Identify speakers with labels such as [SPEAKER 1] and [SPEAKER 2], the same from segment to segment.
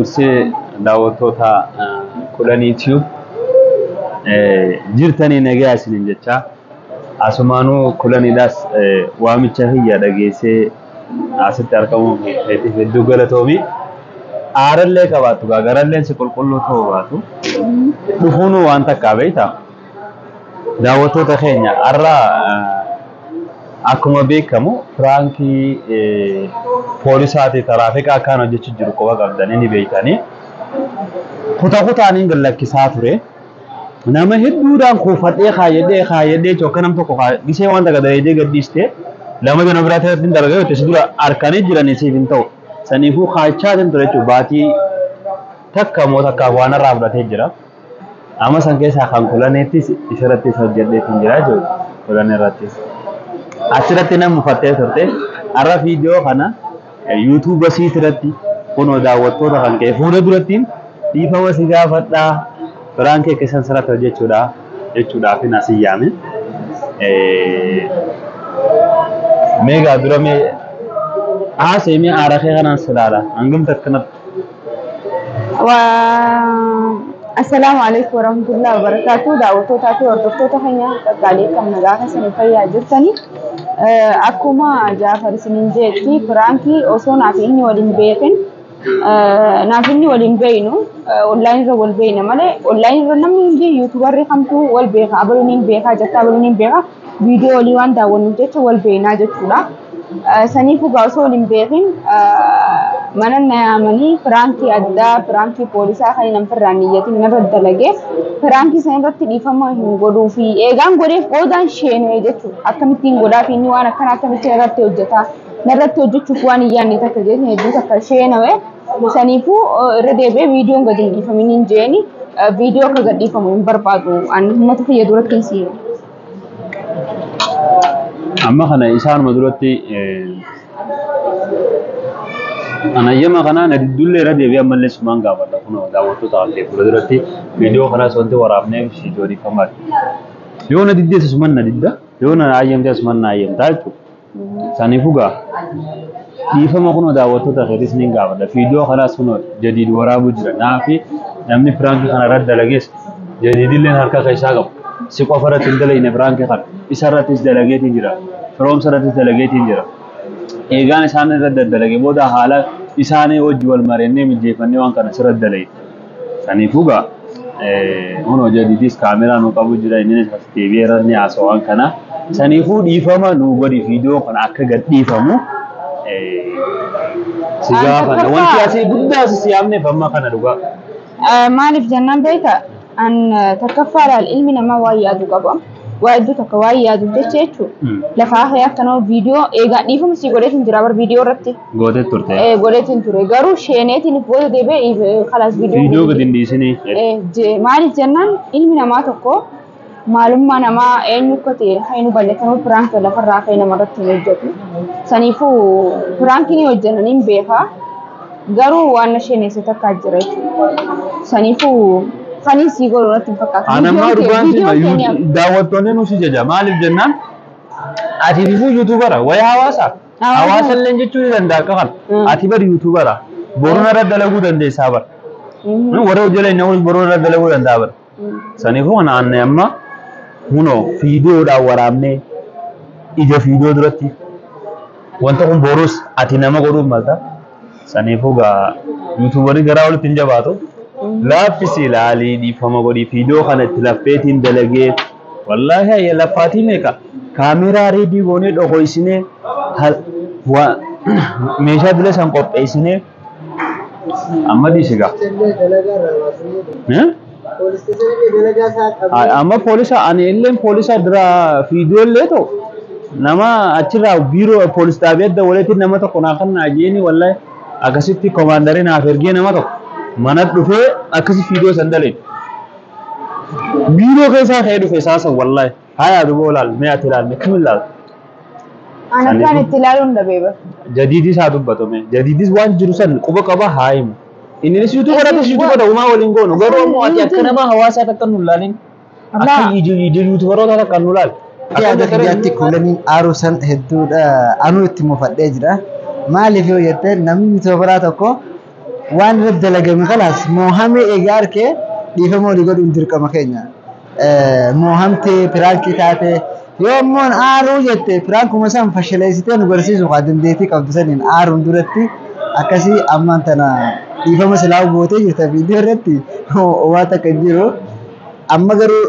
[SPEAKER 1] durse daawwattoota kudhanii tiyuu jirtanii nagaa isiniin jecha asumaanuu kudhaniidhaas waamicha hiyya dhageessee asitti argamuun hedduu galatoomii aarallee qabaatu garalleen si qulqulluu ta'uu baatu dhufuun waan takkaa beektaa daawwattoota keenya har'a akkuma beekamu firaankii poolisaati taraafikaa akkaan hojjechuu jiru qofa qabdanii ni beektanii kutaaniin gallakkisaa ture nama hedduudhaan kuufadhee kaayedhee chokka nam tokko gisee waan takka dareedee gadhiiste lama jana biraatti irratti dalagaa yoo ta'e dura harkanii jiran isiif hin ta'u saniifuu kaachaatiin ture jechuudha baatii takka moo takkaaf waan irraa fudhatee jira amma san keessaa kan kulaneettis isirrattis hojjedheetiin jira jechuudha kulaneerrattis achirratti nama mufattee turte har'a viidiyoo kana yuutuuba siitirratti kunoo daawwattoota kan ka'e fuula durattiin dhiifama si gaafadhaa firaankii keessan sirratti hojjechuudhaaf hin asii yaame meegaa dura mee haasa'imee aara kee kanaan silaala hangam takkanatti.
[SPEAKER 2] Assalamu alaikum warahmatullahi wabarakatuh. Daawwattoota fi hordoftoota keenya qaqqaalee kan nagaa keessanii fayyaa jirtanii akkuma Jaafar isiniin jeetti firaankii osoo naaf inni waliin beekin naaf inni waliin beeynu online irra wal beeyna malee online irra namni hundi yuutuubarri kamtuu wal beeka abaluuniin beekaa jetta abaluuniin beekaa viidiyoo walii waan daawwannuuf jecha wal beeynaa jechuudha. Saniifuu osoo waliin beekin mana naamanii firaankii addaa firaankii poolisaa kan namfirraan niyyatiin narra dalagee firaankii san irratti dhiifama hin godhuu fi eegaan godheef qoodaan sheenee jechuudha. Akkamittiin godhaa fi inni waan akkana akkamittiin irratti hojjetaa narratti hojjechuuf waan iyyaanni takka jechuun hedduu takka sheenawee saniifuu irra deebi'ee viidiyoon gadi hin dhiifamin hin jeeni viidiyoo akka gad dhiifamu hin barbaadu an uummata fayyadu irratti hin siine.
[SPEAKER 1] Amma kana isaanuma duratti anayyama kana nadidullee irra deebi'ee ammallee sumaan gaafadha kun daawwattoota waan ta'eef duratti viidiyoo kanas wanti waraabnee shiitii odeeffamaadha. Yoo nadiddeessa suman nadidda yoo na ayyamtee suman na ayyamtaa jechuudha. Saniifuu gaa dhiifama kun daawwattoota keetis ni gaafadha. Viidiyoo kanas kun jadiid waraabuu jira naafi namni firaankii kana irratti dalagees jadiidilleen harka keessaa qabu. Si qofa irratti hin dalagne firaankii kana isa irrattis dalageetiin jira. Firoomsa irrattis dalageetiin jira. Eegaan isaan irratti dalagee booda haala isaanii wajji wal mareennee mijeeffannee waan kana sirratti dalage. Saniifuu gaa kun jadiidis kaameraa nu qabu jira inni deebi'ee irra ni haasa'u waan kana. Saniifuu dhiifama nu godhi viidiyoo kana akka gad dhiifamu si gaafadha. Wanti asii guddaa si yaamneef amma kana dhugaa.
[SPEAKER 2] Maaliif jennaan beektaa? An takaffaadhaan ilmi namaa waa yaadu qaba. Waa hedduu takka waa yaadu jecha jechuudha. Lafaa haya akkanoo viidiyoo eegaa dhiifama si godheetiin jira bar viidiyoo irratti.
[SPEAKER 1] Gooteet turte.
[SPEAKER 2] Godheetiin ture garuu sheeneetiin booda deebi'ee kalaas
[SPEAKER 1] viidiyoo gadi hin dhiisinii.
[SPEAKER 2] Maaliif jennaan ilmi namaa tokko maalummaa namaa eenyu akka ta'e hainu balleeffamuu firaankii lafarraa ka'ee namarratti hin hojjetu. Saniifuu firaankii ni hojjetaniin beekaa garuu waan sheeneesse takkaa jira jechuudha. Saniifuu Fani si godhu irratti fakkaata.
[SPEAKER 1] Anammaa dhugaan daawwattoonni nu si jaja maaliif jennaan ati bifuu yuutuubara wayi hawaasa hawaasa illee jechuu ni danda'a qaban ati bari yuutuubara boruun irra dalaguu dandeessaa bara warra hojjala inni hojii boruun irra dalaguu danda'a bara saniifuu naannoo amma hunoo viidiyoodhaan waraabnee ija viidiyoo duratti wanta kun boruus ati nama godhuuf malta saniifuu gaa yuutuubarii garaa walitti hin jabaatu. Laaffisi laalii dhiifama godhi viidiyoo kana itti laffeetiin dalagee wallaahi ayya laffaatii meeqa kaameeraa reedii goonee dhokoysinee meeshaa bila san qopheessinee amma dhiisigaa. Amma poolisa ani illeen poolisa dura viidiyoo illee ta'u nama achirraa biiroo poolis xaabiyaa dabalatee nama tokko naa kan naa jeeni wallaahi akkasitti koomaandarii naaf ergee nama tokko. Mana dhufee akkasi viidiyoo san dalee biiroo keessaa ka'ee dhufe saasa wallaahi haa duboo laal mee ati laal mee kam laal
[SPEAKER 2] ana kan itti laaluun dhabeeba
[SPEAKER 1] jadiidis haa dubbatume jadiidis waan jiru san quba qaba haa himu innis yuutuuba irratti yuutuuba uumaa waliin goonu garuu ammoo ati akka nama hawaasaa takka nu laalin akka iji yuutuubaroota takka nu laal
[SPEAKER 3] yaada kiyyaatti kuulaniin aaruu san hedduudha anuu itti mufadhee jira maaliif yoo jettee namni yuutuubaraa tokko وان رد لقى خلاص موهمي إيجارك ديفمو لقد ندرك مكينا موهمتي براكي تاتي يوم من آرو جت براكو مثلا فشليستين برسيس وقادم ديتي قبل سنين آرو درتي أكاسي أمان تنا ديفمو سلاو بوتي جت فيديو رتي واتا كجيرو أما قرو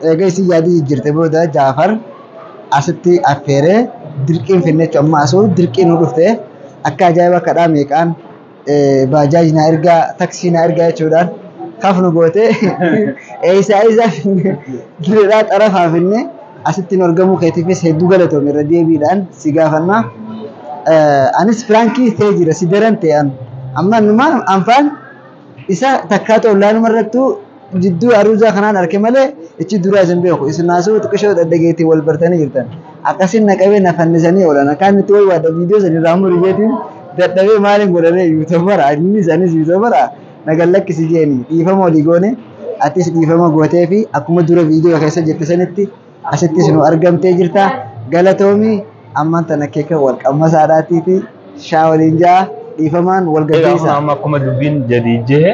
[SPEAKER 3] إيجايسي جادي جرت بودا جعفر أستي أفيره دركين فيني كم أسود دركين ورفته أكا جايبا كلام يكان باجاج نارجع تاكسي نارجع شودان خافنو بوته إيسا كيرات أرفع فيني أستي نرجمو كيتفيس هدو غلطو من رديه بيدان سيجافنا أنس فرانكي تيجي رسيدران تيان أما نما أنفان إسا تكاتو لان مرتو جدو أروزا خنان أركمله إتشي درا زنبيخو إسا ناسو تكشو تدقيتي والبرتاني جرتان أقاسين نكاوي نفنساني ولا نكان نتوي وادا فيديو سني رامو رجيتين dadhabee maalin godhane yuutuubara inni isanis yuutuubara nagalakki si jeeni dhiifama olii goone atis dhiifama gootee fi akkuma dura viidiyoo keessa jirte sanitti asittis nu argamtee jirta galatoomii ammaan tana keeka wal qammasaadhaatii fi shaa waliin jaa dhiifamaan wal gaggeessa.
[SPEAKER 1] Amma akkuma dubbiin jadii jehe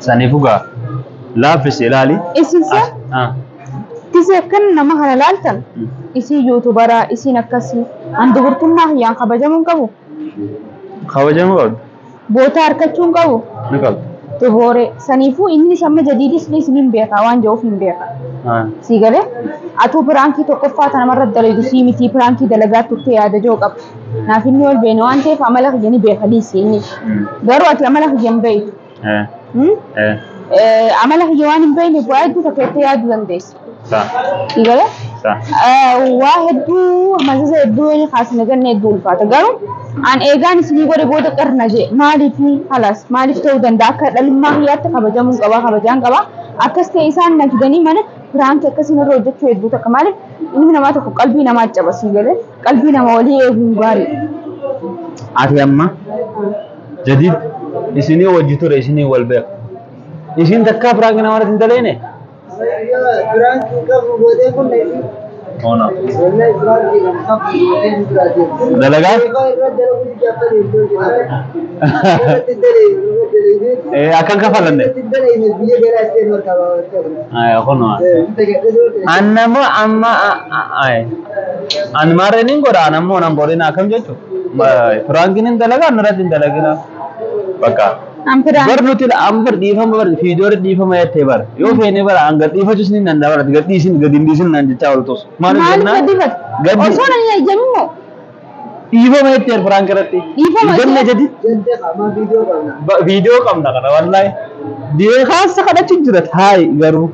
[SPEAKER 1] saniifuu gaa laaffise ilaali.
[SPEAKER 2] Isiisa tisee kan nama kana laaltan isii yuutuubara isiin akkasii an dubartummaa hiyyaan kabajamuun qabu.
[SPEAKER 1] Kabajamu qabdu.
[SPEAKER 2] Boota harkachuun qabu.
[SPEAKER 1] Ni qabdu.
[SPEAKER 2] Tuboore saniifuu inni shamma jadiidis isiniin beeka waan ja'uuf hin beeka. Sii galee atuu piraankii tokkoffaa tanamarra dalagu sii mitii piraankii dalagaa turtee yaada joo qaba. Naaf inni ol beene waan ta'eef amala kiyyanii beeka dhiisi inni. Garuu ati amala kiyyan beeytu. Amala kiyya waan hin beekne bu'aa hedduu takkeettee yaaduu dandeessa. Sii galee waa hedduu masasa hedduu inni kaasne ganne hedduu ulfaata garuu an eegaan isinii godhe booda qarna jee maaliif halas maaliif ta'uu danda'a akka dhalummaa kiyyaatti kabajamuu qaba kabajaan qaba akkas ta'e isaan na fidanii mana piraankii akkasiin irra hojjechuu hedduu takka maaliif ilmi namaa tokko qalbii namaa caba sii galee qalbii nama walii eeguun gaarii.
[SPEAKER 1] Ati amma jadiid isinii wajji ture isinii wal beeku isin takkaa piraankii namarratti hin daleene. Ona. Dalaga? Akan kafalan deh. Kono. Annamu amma an marenin gora annamu nan borina akam jechu. Franginin dalaga naratin dalagina. Bakka. Bernutil amber diifam ber video diifam ya tebar. Yo fene ber angkat diifam jusni nanda ber gadi sin gadin disin nanda cawal tos.
[SPEAKER 2] Malu gadi. Osoo nani ya jamu. Diifam ya ter perang kerati. Diifam ya jadi. Video kamna kana wallahi. Dia khas kada cinjurat hai garu.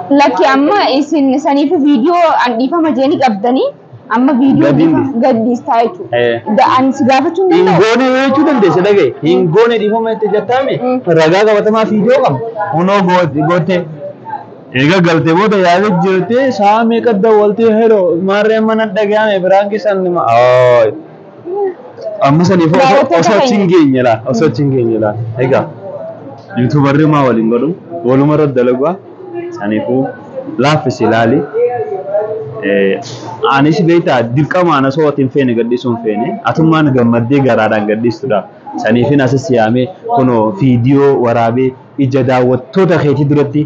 [SPEAKER 2] Laki amma isin sanifu video andifama jeni qabdani amma video gaddis taayitu da an sigafachun danda
[SPEAKER 1] ingone yechu dande sedage ingone difama itti jattame raga qabatama video qam uno gote ega galte boda yaade jirte saame kadda wolte hero marre man dagame branki sanma ay amma sanifu oso chingenyala ega youtuber ma walin godum woluma raddalagwa sanifu lafisi lali anis beita dirqama ana sootin feene gaddisuun feene atummaan gammadee garaadhaan gaddistuudha saniifin as siyaame kuno video waraabe ija daawwattoota keetii duratti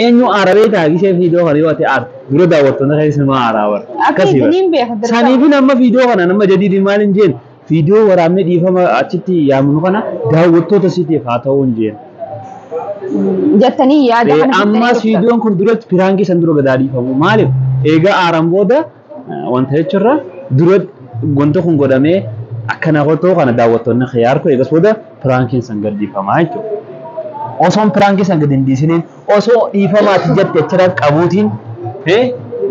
[SPEAKER 1] eenyu arabee taagisee video kana yoo ati art dura daawwattoota keessa ma araawar akkasii saniifin amma video kana nama jadiidi maalin jeen video waraabne dhiifama achitti yaamnu kana daawwattoota sitiif haa ta'uun jeen
[SPEAKER 2] jettanii yaada kana
[SPEAKER 1] amma videoon kun duratti piraankii san dura gadaadhiifamu maaliif eega aaramboda wanta jechuudha dura gonta kun godhamee akkana qotoo kana daawwattoonni khiyaar ko eegas booda piraankiin san gadhiifamaa jechuudha. Osoo piraankiin san gad hin dhiisiniin osoo dhiifamaati jette achirra qabuutiin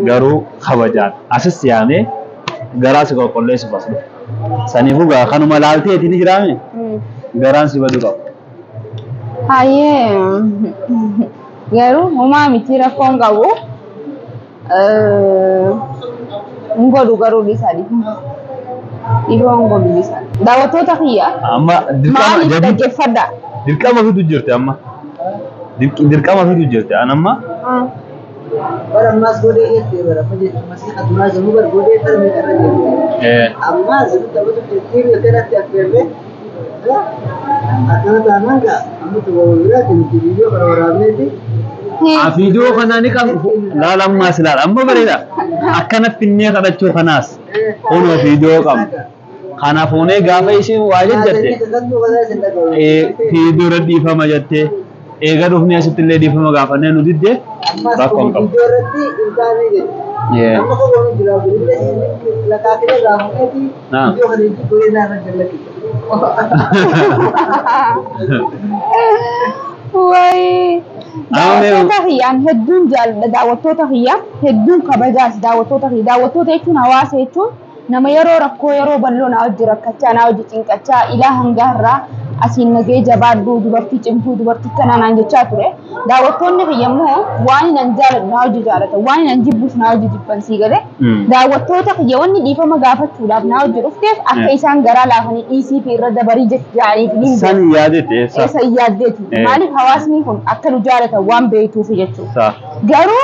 [SPEAKER 1] garuu kabajaan asis yaamee garaa si qulqulleessu basu. Saniifuu gaa kanuma laalteetiin jiraame garaan si badu qabu.
[SPEAKER 2] Hayyee garuu homaa miti rakkoon qabu. Ngodu garu di sadi. Ibu ngodu di sadi. daawwattoota kiyya
[SPEAKER 1] amma
[SPEAKER 2] maaliif dhaggeeffadha
[SPEAKER 1] dirqama fidu jirti amma dirqama fidu jirti anamma
[SPEAKER 3] Bara mas gode yette bara faje masih aduna jamu bar gode tar me karra de amma zabu tabu tir tera te afere akana tananga amma to wira tin video bara warabne ti
[SPEAKER 1] a video kana ni kan la lamma silal amma bareda akana pinne kadacho khanas ono video kam khana phone gafa isin wajid jatte video raddi fama jatte ega dufni asitille di fama gafa ne nu didde bakon kam
[SPEAKER 3] video raddi insani de amma ko wonu jila bille la ka kire la hone ti video khadi ti kore na na jallaki
[SPEAKER 2] way daawwattoota kiyyaan hedduun jaalladha daawwattoota kiyya hedduun kabajaas daawwattoota kiyya daawwattoota jechuun hawaasa jechuun nama yeroo rakkoo yeroo bal'oo na wajji rakkachaa na wajji cinqachaa ilaa hangaarraa asiin nagee jabaaddu dubartii cimtuu dubartii kanaa naan jechaa ture daawwattoonni kiyya immoo waan nan jaaladhu na wajji jaalata waan nan jibbus na wajji jibbansii gale daawwattoota kiyya wanni dhiifama gaafachuudhaaf na wajji dhufteef akka isaan garaa laafanii dhiisii fi irra dabarii jedhanii
[SPEAKER 1] san yaadete
[SPEAKER 2] esa yaaddeeti maaliif hawaasni kun akka nu jaalatan waan beektuuf jechuudha garuu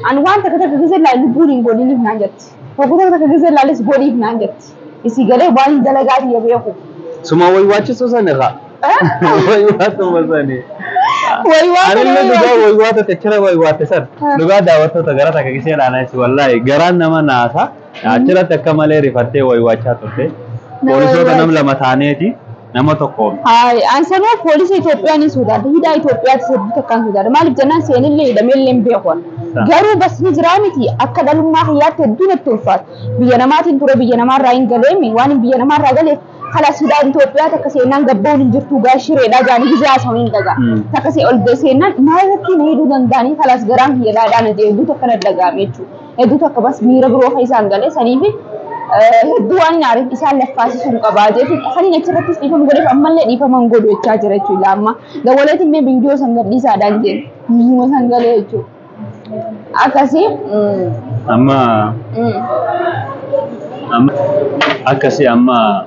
[SPEAKER 2] an waan takka takka gisee laa lubbuun hin godhiniif naan jetti tokko takka gisee laalis godhiif naan jetti isii galee waan dalagaati yoo beeku
[SPEAKER 1] suma way waachisu sanirra way waatu masani way waatu techira way waatu san lugaa daawwattoota gara takka gisee laanas wallahi garaan nama naasa achira takka malee rifattee way waachaa turte poolisoota nam lama taaneeti nama tokko
[SPEAKER 2] hay ansano polisi Itoophiyaa ni sodaadha hidhaa Itoophiyaatti hedduu takkaan sodaadha maaliif jennaan seenillee hidhameellee hin beekon garuu basni jiraa miti akka dhalummaa hiyyaatti hedduu natti ulfaata biyya namaatiin ture biyya namaarraa hin galeemi waan biyya namaarraa galeef خلاص هذا إثيوبيا تكسينا قبول الجرتو قاشرة لا جاني جزاء سونين دجا تكسي أول دسينا ما يبكي نيدو دنداني خلاص جرام هي لا دانا دي دو تكنا دجا ميتشو دو تكبس ميرا بروح إنسان قاله سنيفي دواني نعرف إنسان لفاسي سون كباجة في خلينا نشرب تس نفهم قولي فأمل لي نفهم نقول ويتشاجر تشو لما دولة مي فيديو سنجر دي سادان جين مو سنجر تشو أكاسي
[SPEAKER 1] أما أكاسي أما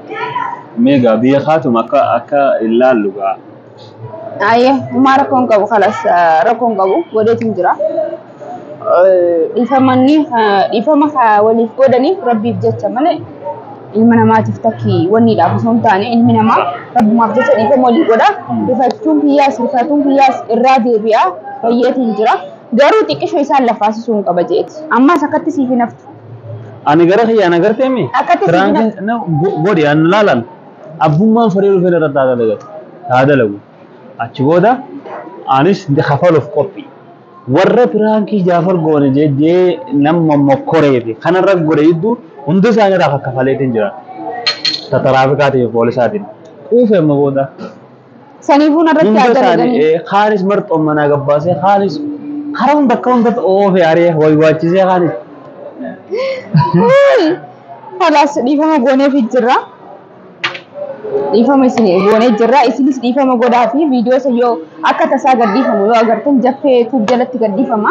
[SPEAKER 1] ميجا بيا خاتم أكا إلا اللغة.
[SPEAKER 2] أيه ما ركون كابو خلاص ركون كابو وديت نجرا. إفهمني إفهمها ولي فودني ربي بجت ماله إلمنا ما تفتكي وني لا بسون تاني إلمنا ما رب ما بجت إفهم ولي فودا إفتون فياس الرادي بيا ويات نجرا. قالوا تكشف يسال لفاس سون كبجت أما سكت سي في نفط.
[SPEAKER 1] أنا قرأ أنا قرأت أمي. ترى أنا بودي أنا لالن. أبوما فريرو في الرتادة هذا لو أشوفه أنيس دخفال في كوبي ورّا برانكي جافر غوني جي نم مكوري في خنا رك غوري يدو هندو سانيا راح كفالة تنجرا تترافقاتي بوليساتين كوفه مبودا
[SPEAKER 2] سنيفون الرتادة
[SPEAKER 1] خالص مرت أمنا قباسه خالص خرون دكون دت أوه ياريه هوي واجزيه خالص
[SPEAKER 2] خلاص ديفما غوني في الجرا ديفما سني غوني الجرا إسليس ديفما غودا في فيديو سيو أكتر ساعة ديفما لو أقدرتن جفة توب جلت تقدر ديفما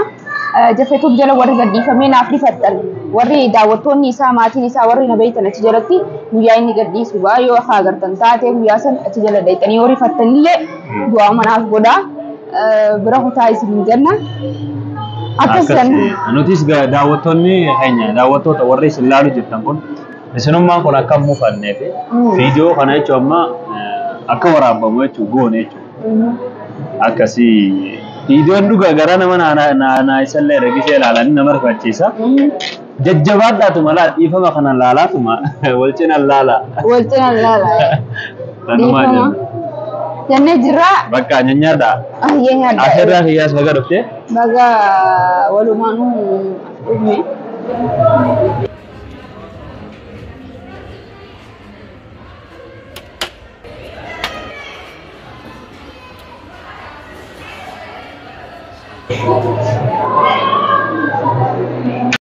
[SPEAKER 2] جفة توب جل وري قدر ديفما نافلي فتل وري داوتون نسا ماتي نسا وري نبيتنا تجلتي وياي نقدر سوا يو أقدرتن تاتي وياسن تجلت ديتني وري فتل ليه دوا مناف غودا براه تايس من جنة أكسن
[SPEAKER 1] نوتيس داوتوني هنيا داوتو توري سلالو جتن كون Isinun maan kun akka muufannee fi viidiyoo kana jechuun amma akka waraabamu jechuun goone jechuudha. Akkasii viidiyoon dhugaa gara nama naannaa isallee regisee ilaalanii nama rifachiisa. Jajjabaadhaatu malaa dhiifama kana laalaatuma wal cina laala.
[SPEAKER 2] Wal cina laala. Dhiifama. Jennee jirraa.
[SPEAKER 1] Bakka nyaadhaa.
[SPEAKER 2] Nyaadhaa.
[SPEAKER 1] Asirraa kiyyaas baga dhuftee.
[SPEAKER 2] Baga walumaanuu dhufne.